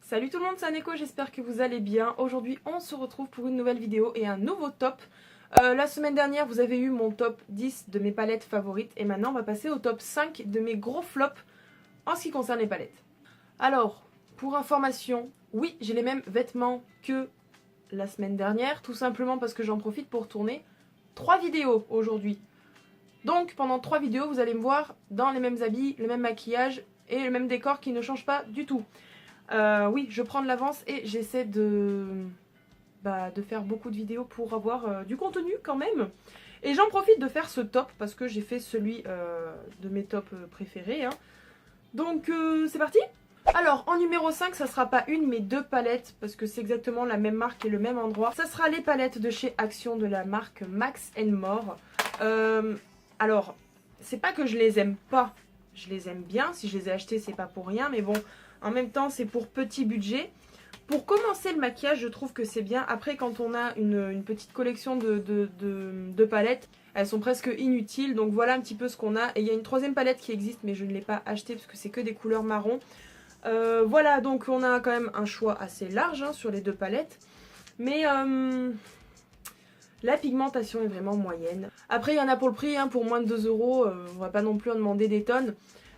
Salut tout le monde, c'est Aneko, j'espère que vous allez bien. Aujourd'hui on se retrouve pour une nouvelle vidéo et un nouveau top. La semaine dernière vous avez eu mon top 10 de mes palettes favorites et maintenant on va passer au top 5 de mes gros flops en ce qui concerne les palettes. Alors, pour information, oui j'ai les mêmes vêtements que la semaine dernière, tout simplement parce que j'en profite pour tourner 3 vidéos aujourd'hui. Donc pendant 3 vidéos vous allez me voir dans les mêmes habits, le même maquillage et le même décor qui ne change pas du tout. Oui, je prends de l'avance et j'essaie de faire beaucoup de vidéos pour avoir du contenu quand même. Et j'en profite de faire ce top parce que j'ai fait celui de mes tops préférés. Hein. Donc c'est parti. Alors en numéro 5, ça sera pas une mais deux palettes parce que c'est exactement la même marque et le même endroit. Ça sera les palettes de chez Action de la marque Max & More. Alors, c'est pas que je les aime pas, je les aime bien. Si je les ai achetées, c'est pas pour rien, mais bon... En même temps, c'est pour petit budget. Pour commencer le maquillage, je trouve que c'est bien. Après, quand on a une petite collection de palettes, elles sont presque inutiles. Donc voilà un petit peu ce qu'on a. Et il y a une troisième palette qui existe, mais je ne l'ai pas achetée parce que c'est que des couleurs marron. Voilà, donc on a quand même un choix assez large hein, sur les deux palettes. Mais la pigmentation est vraiment moyenne. Après, il y en a pour le prix, hein, pour moins de 2 €. On va pas non plus en demander des tonnes.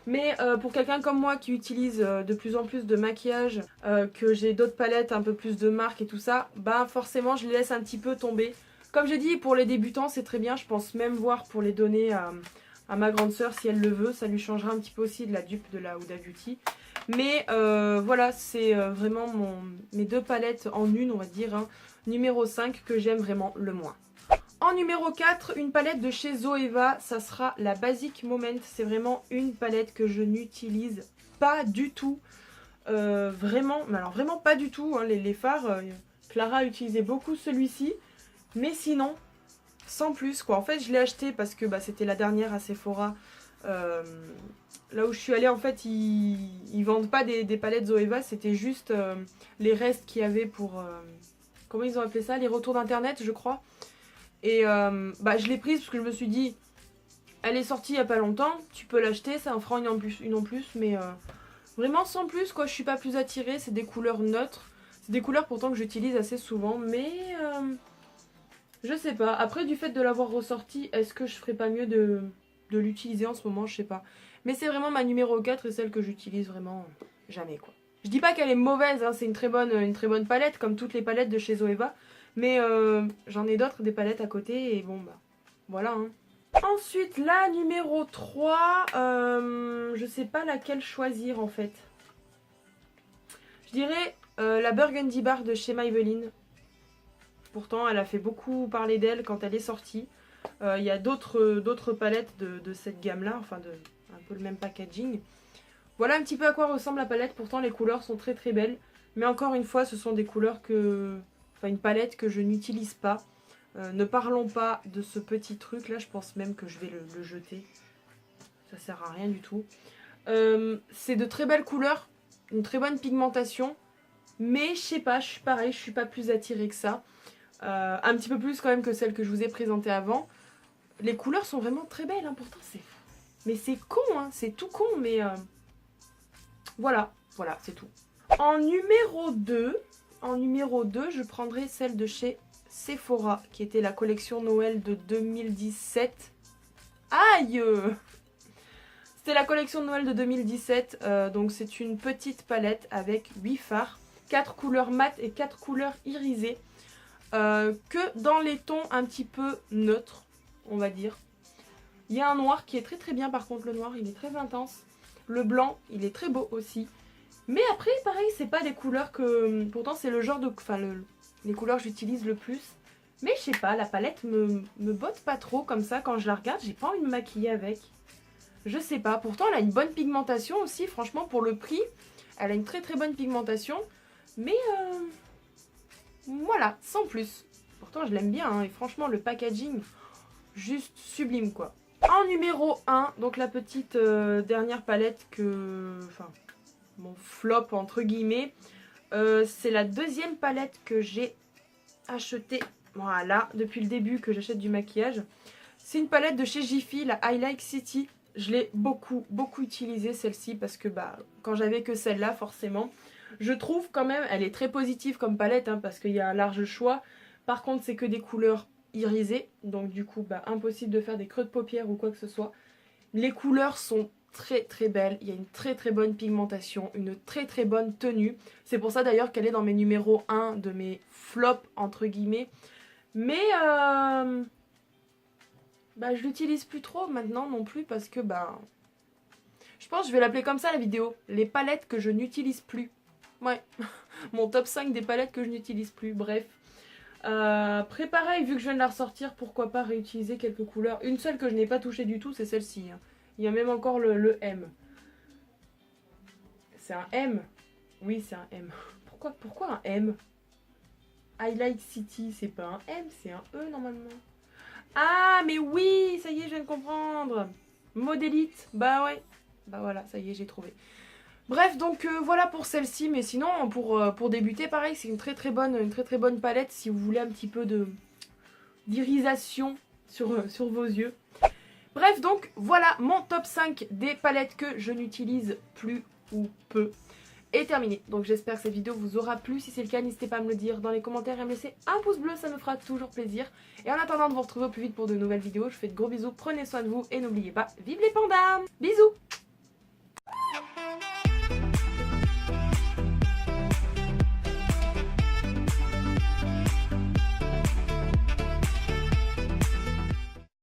Mais pour quelqu'un comme moi qui utilise de plus en plus de maquillage, que j'ai d'autres palettes, un peu plus de marques et tout ça, bah forcément je les laisse un petit peu tomber. Comme j'ai dit, pour les débutants c'est très bien, je pense même voir pour les donner à ma grande sœur si elle le veut, ça lui changera un petit peu aussi de la dupe de la Huda Beauty. Mais voilà, c'est vraiment mes deux palettes en une, on va dire, hein, numéro 5 que j'aime vraiment le moins. En numéro 4, une palette de chez Zoeva, ça sera la Basic Moment. C'est vraiment une palette que je n'utilise pas du tout. Vraiment, mais alors vraiment pas du tout. Hein, les fards, Clara utilisait beaucoup celui-ci. Mais sinon, sans plus quoi. En fait, je l'ai acheté parce que c'était la dernière à Sephora. Là où je suis allée, en fait, ils vendent pas des palettes Zoeva. C'était juste les restes qu'il y avait pour... comment ils ont appelé ça? Les retours d'internet, je crois. Et je l'ai prise parce que je me suis dit, elle est sortie il n'y a pas longtemps, tu peux l'acheter, ça en fera une en plus, mais vraiment sans plus quoi, je suis pas plus attirée, c'est des couleurs neutres, c'est des couleurs pourtant que j'utilise assez souvent, mais je sais pas, après du fait de l'avoir ressortie, est-ce que je ferais pas mieux de l'utiliser en ce moment, je sais pas. Mais c'est vraiment ma numéro 4 et celle que j'utilise vraiment jamais quoi. Je dis pas qu'elle est mauvaise, hein, c'est une très bonne palette, comme toutes les palettes de chez Zoeva. Mais j'en ai d'autres, des palettes à côté, et bon, voilà. Hein. Ensuite, la numéro 3, je sais pas laquelle choisir en fait. Je dirais la Burgundy Bar de chez Maybelline. Pourtant, elle a fait beaucoup parler d'elle quand elle est sortie. Il y a d'autres palettes de cette gamme-là, enfin un peu le même packaging. Voilà un petit peu à quoi ressemble la palette, pourtant les couleurs sont très très belles. Mais encore une fois, ce sont des couleurs que... Enfin, une palette que je n'utilise pas. Ne parlons pas de ce petit truc là, je pense même que je vais le jeter. Ça sert à rien du tout. C'est de très belles couleurs, une très bonne pigmentation. Mais je sais pas, je suis pareil, je suis pas plus attirée que ça. Un petit peu plus quand même que celle que je vous ai présentée avant. Les couleurs sont vraiment très belles, hein, pourtant c'est... Mais c'est con, hein, c'est tout con, mais... Voilà, c'est tout. En numéro 2, je prendrai celle de chez Sephora, qui était la collection Noël de 2017. Aïe! C'était la collection de Noël de 2017, donc c'est une petite palette avec 8 fards, 4 couleurs mat et 4 couleurs irisées, que dans les tons un petit peu neutres, on va dire. Il y a un noir qui est très très bien, par contre le noir il est très intense. Le blanc il est très beau aussi. Mais après, pareil, c'est pas des couleurs que... Pourtant, c'est le genre de... Enfin, les couleurs que j'utilise le plus. Mais je sais pas, la palette me botte pas trop comme ça. Quand je la regarde, j'ai pas envie de me maquiller avec. Je sais pas. Pourtant, elle a une bonne pigmentation aussi. Franchement, pour le prix, elle a une très très bonne pigmentation. Mais voilà, sans plus. Pourtant, je l'aime bien. Hein, et franchement, le packaging, juste sublime, quoi. En numéro 1, donc la petite dernière palette que... Enfin... mon flop entre guillemets, c'est la deuxième palette que j'ai achetée, voilà, depuis le début que j'achète du maquillage. C'est une palette de chez Jiffy, la I Like City. Je l'ai beaucoup utilisée celle-ci parce que quand j'avais que celle-là forcément, Je trouve quand même, elle est très positive comme palette hein, parce qu'il y a un large choix. Par contre, c'est que des couleurs irisées. Donc du coup, bah, impossible de faire des creux de paupières ou quoi que ce soit. Les couleurs sont très très belles. Il y a une très très bonne pigmentation, une très très bonne tenue. C'est pour ça d'ailleurs qu'elle est dans mes numéros 1 de mes flops entre guillemets. Mais bah, je l'utilise plus trop maintenant non plus parce que bah... Je pense que je vais l'appeler comme ça la vidéo. Les palettes que je n'utilise plus. Ouais, mon top 5 des palettes que je n'utilise plus, bref. Après pareil, vu que je viens de la ressortir, pourquoi pas réutiliser quelques couleurs. Une seule que je n'ai pas touchée du tout, c'est celle-ci. Hein. Il y a même encore le M. C'est un M? Oui, c'est un M. Pourquoi un M? Highlight City, c'est pas un M, c'est un E normalement. Ah, mais oui, ça y est, je viens de comprendre. Modélite, bah ouais. Bah voilà, ça y est, j'ai trouvé. Bref, donc voilà pour celle-ci, mais sinon pour débuter, pareil, c'est une très très bonne palette si vous voulez un petit peu de d'irisation sur vos yeux. Bref, donc voilà mon top 5 des palettes que je n'utilise plus ou peu est terminé. Donc j'espère que cette vidéo vous aura plu. Si c'est le cas, n'hésitez pas à me le dire dans les commentaires et à me laisser un pouce bleu, ça me fera toujours plaisir. Et en attendant de vous retrouver au plus vite pour de nouvelles vidéos, je vous fais de gros bisous, prenez soin de vous et n'oubliez pas, vive les pandas! Bisous!